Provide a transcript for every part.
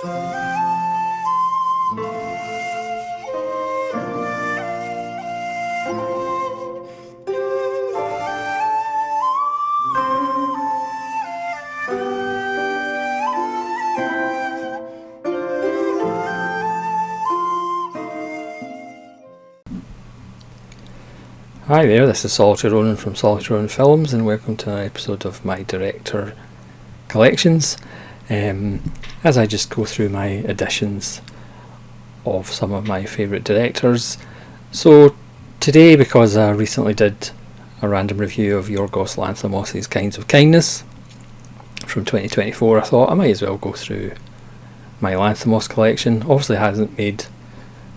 Hi there, this is Solitary Ronin from Solitary Ronin Films, and welcome to an episode of my director collections. As I just go through my editions of some of my favourite directors. So today, because I recently did a random review of Yorgos Lanthimos' Kinds of Kindness from 2024, I thought I might as well go through my Lanthimos collection. Obviously hasn't made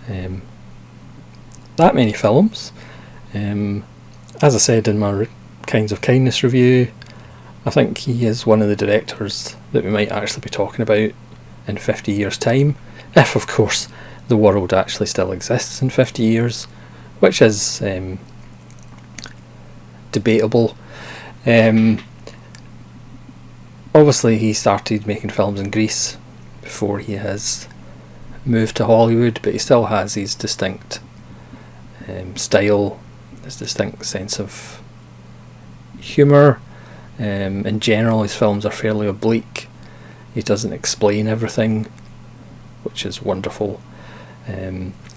that many films. As I said in my Kinds of Kindness review, I think he is one of the directors that we might actually be talking about in 50 years' time, if of course the world actually still exists in 50 years, which is debatable. Obviously he started making films in Greece before he has moved to Hollywood, but he still has his distinct style, his distinct sense of humour. In general, his films are fairly oblique. He doesn't explain everything, which is wonderful.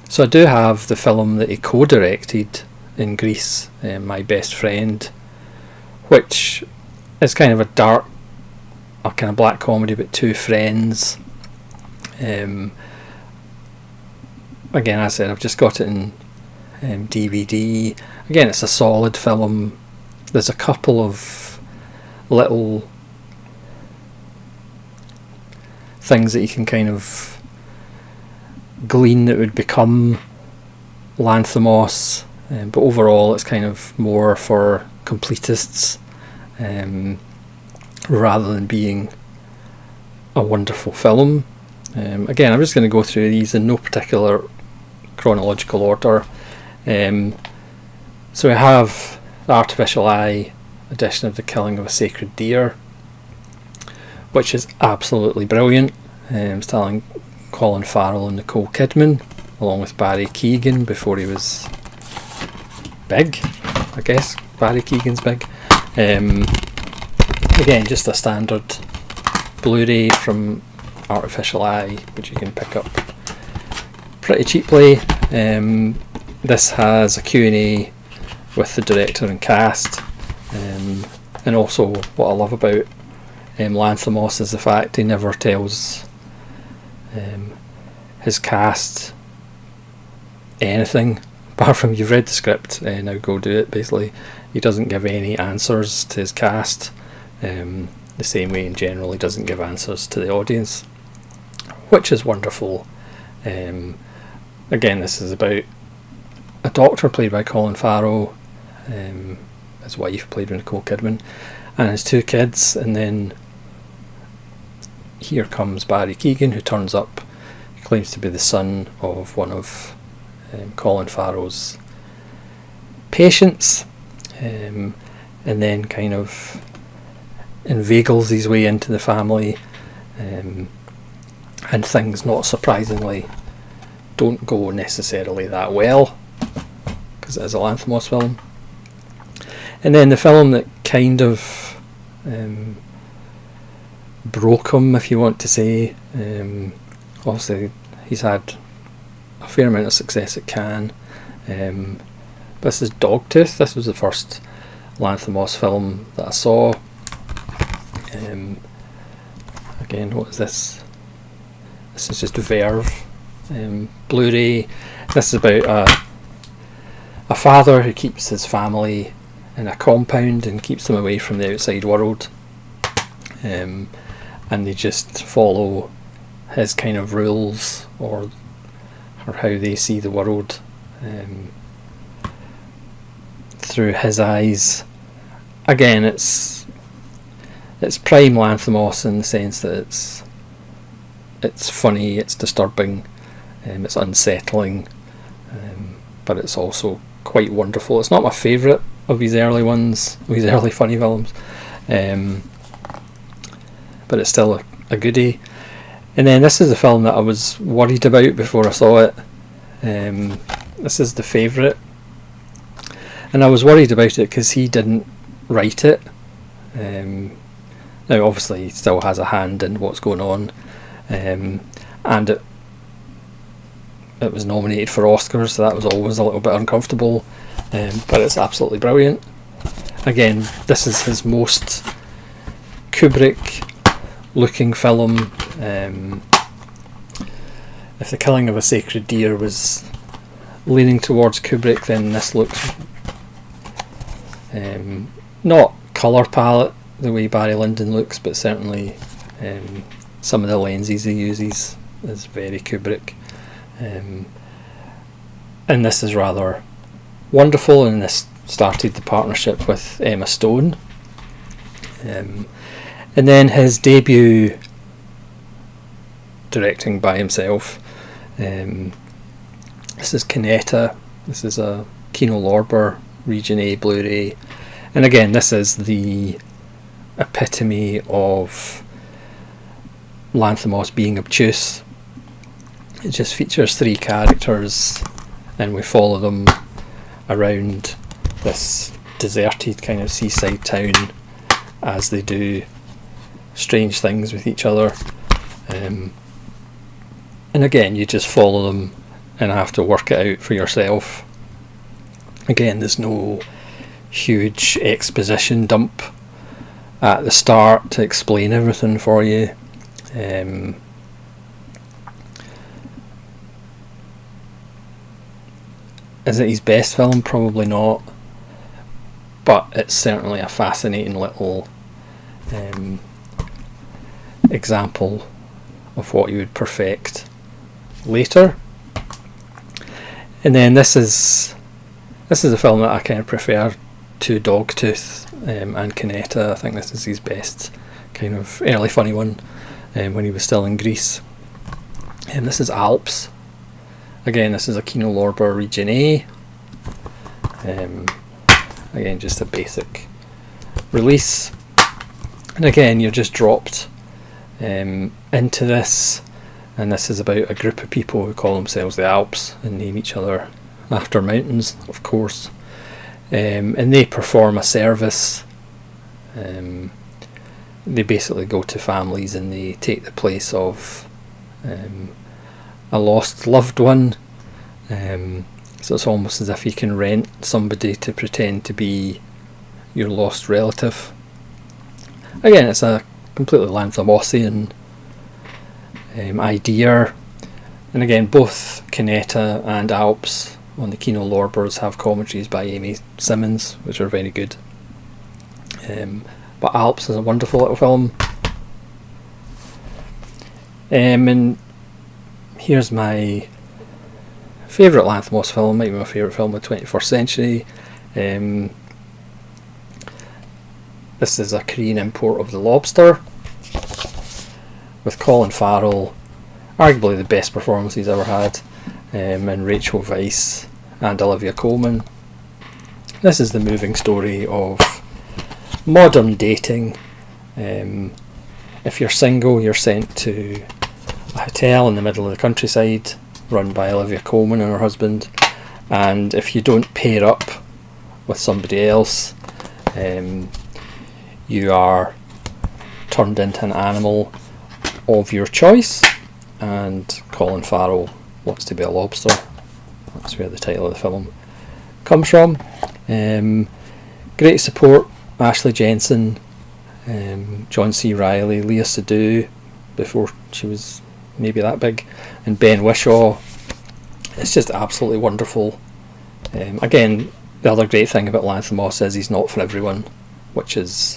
So I do have the film that he co-directed in Greece, My Best Friend, which is kind of a dark, a kind of black comedy about two friends. Again, as I said, I've just got it in DVD. Again, it's a solid film. There's a couple of little things that you can kind of glean that would become Lanthimos, but overall it's kind of more for completists, rather than being a wonderful film. Again, I'm just going to go through these in no particular chronological order. So we have the Artificial Eye edition of The Killing of a Sacred Deer, which is absolutely brilliant. Starring Colin Farrell and Nicole Kidman, along with Barry Keoghan before he was big. I guess Barry Keoghan's big. Again, just a standard Blu-ray from Artificial Eye, which you can pick up pretty cheaply. This has a Q&A with the director and cast, and also what I love about Lanthimos is the fact he never tells his cast anything apart from you've read the script, now go do it. Basically, he doesn't give any answers to his cast, the same way in general he doesn't give answers to the audience, which is wonderful. Again, this is about a doctor played by Colin Farrell, his wife played by Nicole Kidman, and his two kids, and then here comes Barry Keoghan, who turns up. He claims to be the son of one of Colin Farrell's patients, and then kind of inveigles his way into the family, and things, not surprisingly, don't go necessarily that well, because it is a Lanthimos film. And then the film that kind of broke him, if you want to say, obviously he's had a fair amount of success at Cannes. This is Dogtooth. This was the first Lanthimos film that I saw. Again, what is this? This is just Verve Blu-ray. This is about a father who keeps his family in a compound and keeps them away from the outside world, and they just follow his kind of rules, or how they see the world, through his eyes. Again, it's prime Lanthimos in the sense that it's funny, it's disturbing, it's unsettling, but it's also quite wonderful. It's not my favourite of his early ones, his early funny films, but it's still a goodie. And then this is a film that I was worried about before I saw it. This is The Favourite, and I was worried about it because he didn't write it. Now obviously he still has a hand in what's going on, and it was nominated for Oscars, so that was always a little bit uncomfortable, but it's absolutely brilliant. Again, this is his most Kubrick looking film. If The Killing of a Sacred Deer was leaning towards Kubrick, then this looks not colour palette the way Barry Lyndon looks, but certainly some of the lenses he uses is very Kubrick, and this is rather wonderful, and this started the partnership with Emma Stone, and then his debut directing by himself. This is Canetta. This is a Kino Lorber Region A Blu-ray, and again this is the epitome of Lanthimos being obtuse. It just features 3 characters, and we follow them around this deserted kind of seaside town as they do strange things with each other, and again you just follow them and have to work it out for yourself. Again, there's no huge exposition dump at the start to explain everything for you. Is it his best film? Probably not, but it's certainly a fascinating little example of what you would perfect later. And then this is a film that I kind of prefer to Dogtooth and Canetta. I think this is his best kind of early funny one when he was still in Greece. And this is Alps. Again, this is a Kino Lorber Region A. Again, just a basic release. And again, you're just dropped into this, and this is about a group of people who call themselves the Alps and name each other after mountains, of course. And they perform a service. They basically go to families and they take the place of a lost loved one. So it's almost as if you can rent somebody to pretend to be your lost relative. Again, it's a completely Lanthimosian idea, and again both Canetta and Alps on the Kino Lorbers have commentaries by Amy Simmons, which are very good. But Alps is a wonderful little film. And here's my favourite Lanthimos film, might be my favourite film of the 21st century. This is a Korean import of The Lobster, with Colin Farrell, arguably the best performance he's ever had, and Rachel Weisz and Olivia Colman. This is the moving story of modern dating. If you're single, you're sent to a hotel in the middle of the countryside run by Olivia Colman and her husband, and if you don't pair up with somebody else, you are turned into an animal of your choice, and Colin Farrell wants to be a lobster. That's where the title of the film comes from. Great support: Ashley Jensen, John C. Reilly, Leah Seydoux before she was maybe that big, and Ben Whishaw. It's just absolutely wonderful. Again, the other great thing about Lanthimos is he's not for everyone, which is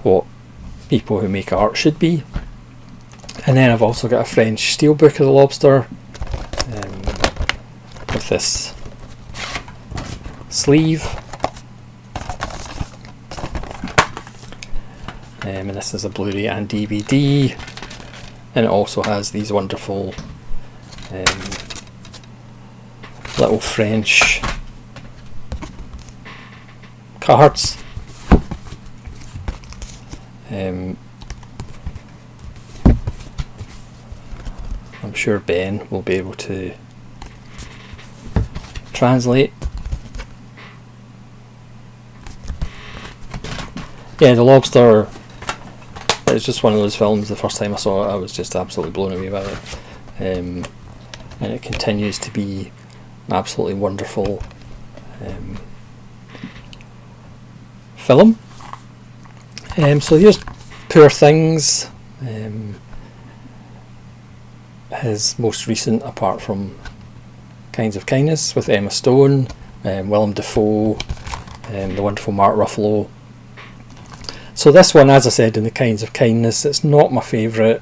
what people who make art should be. And then I've also got a French steelbook of The Lobster with this sleeve, and this is a Blu-ray and DVD, and it also has these wonderful little French cards. I'm sure Ben will be able to translate. Yeah, The Lobster, it's just one of those films, the first time I saw it I was just absolutely blown away by it. And it continues to be an absolutely wonderful film. So here's Poor Things, his most recent apart from Kinds of Kindness, with Emma Stone, Willem Dafoe, the wonderful Mark Ruffalo. So this one, as I said, in the Kinds of Kindness, it's not my favourite.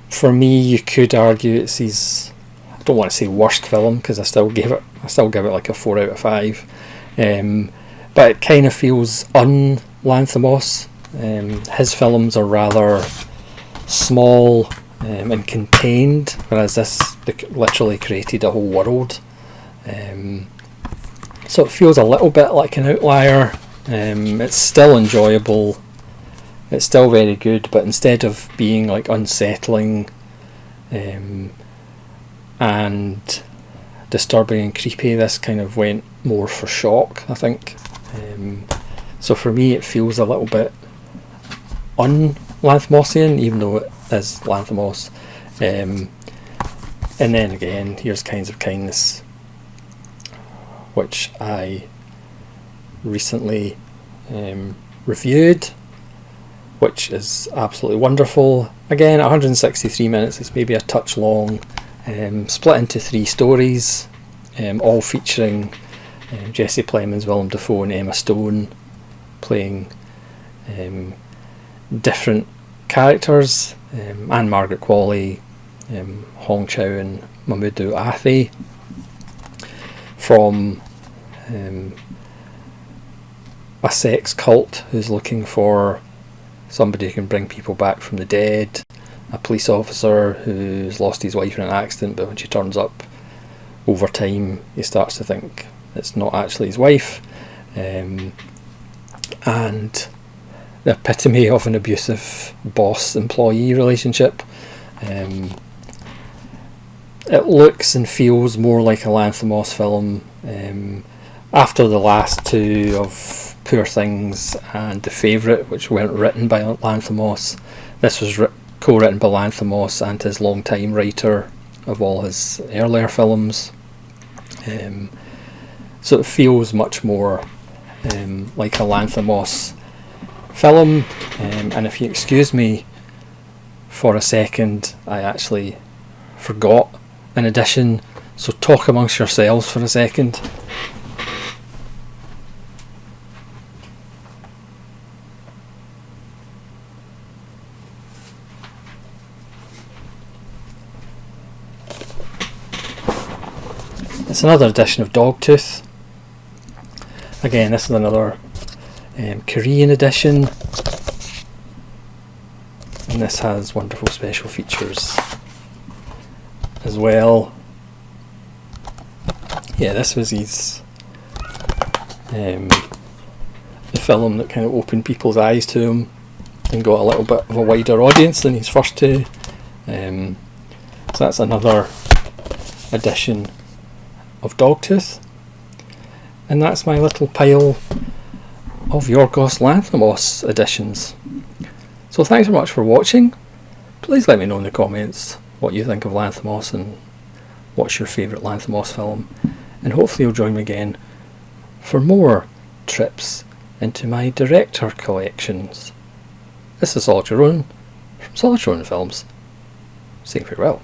For me, you could argue it's his, I don't want to say worst film, because I still give it like a 4 out of 5. But it kind of feels un-Lanthimos. His films are rather small and contained, whereas this literally created a whole world. So it feels a little bit like an outlier. It's still enjoyable, it's still very good, but instead of being like unsettling and disturbing and creepy, this kind of went more for shock, I think. So for me it feels a little bit un-Lanthimosian, even though it is Lanthimos. And then again, here's Kinds of Kindness, which I recently reviewed, which is absolutely wonderful. Again, 163 minutes, it's maybe a touch long, split into 3 stories, all featuring Jesse Plemons, Willem Dafoe and Emma Stone playing different characters, and Margaret Qualley, Hong Chow and Mamoudou Athie, from a sex cult who's looking for somebody who can bring people back from the dead, a police officer who's lost his wife in an accident, but when she turns up over time he starts to think it's not actually his wife, and the epitome of an abusive boss-employee relationship. It looks and feels more like a Lanthimos film. After the last 2 of Poor Things and The Favourite, which weren't written by Lanthimos, this was co-written by Lanthimos and his long-time writer of all his earlier films. So it feels much more like a Lanthimos film. And if you excuse me for a second, I actually forgot an addition, so talk amongst yourselves for a second. It's another edition of Dogtooth. Again, this is another Korean edition, and this has wonderful special features as well. Yeah, this was his the film that kind of opened people's eyes to him and got a little bit of a wider audience than his first 2. So that's another edition of Dogtooth, and that's my little pile of Yorgos Lanthimos editions. So thanks very much for watching. Please let me know in the comments what you think of Lanthimos and what's your favourite Lanthimos film, and hopefully you'll join me again for more trips into my director collections. This is Solitude Ronan from Solitude Ronan Films, saying farewell.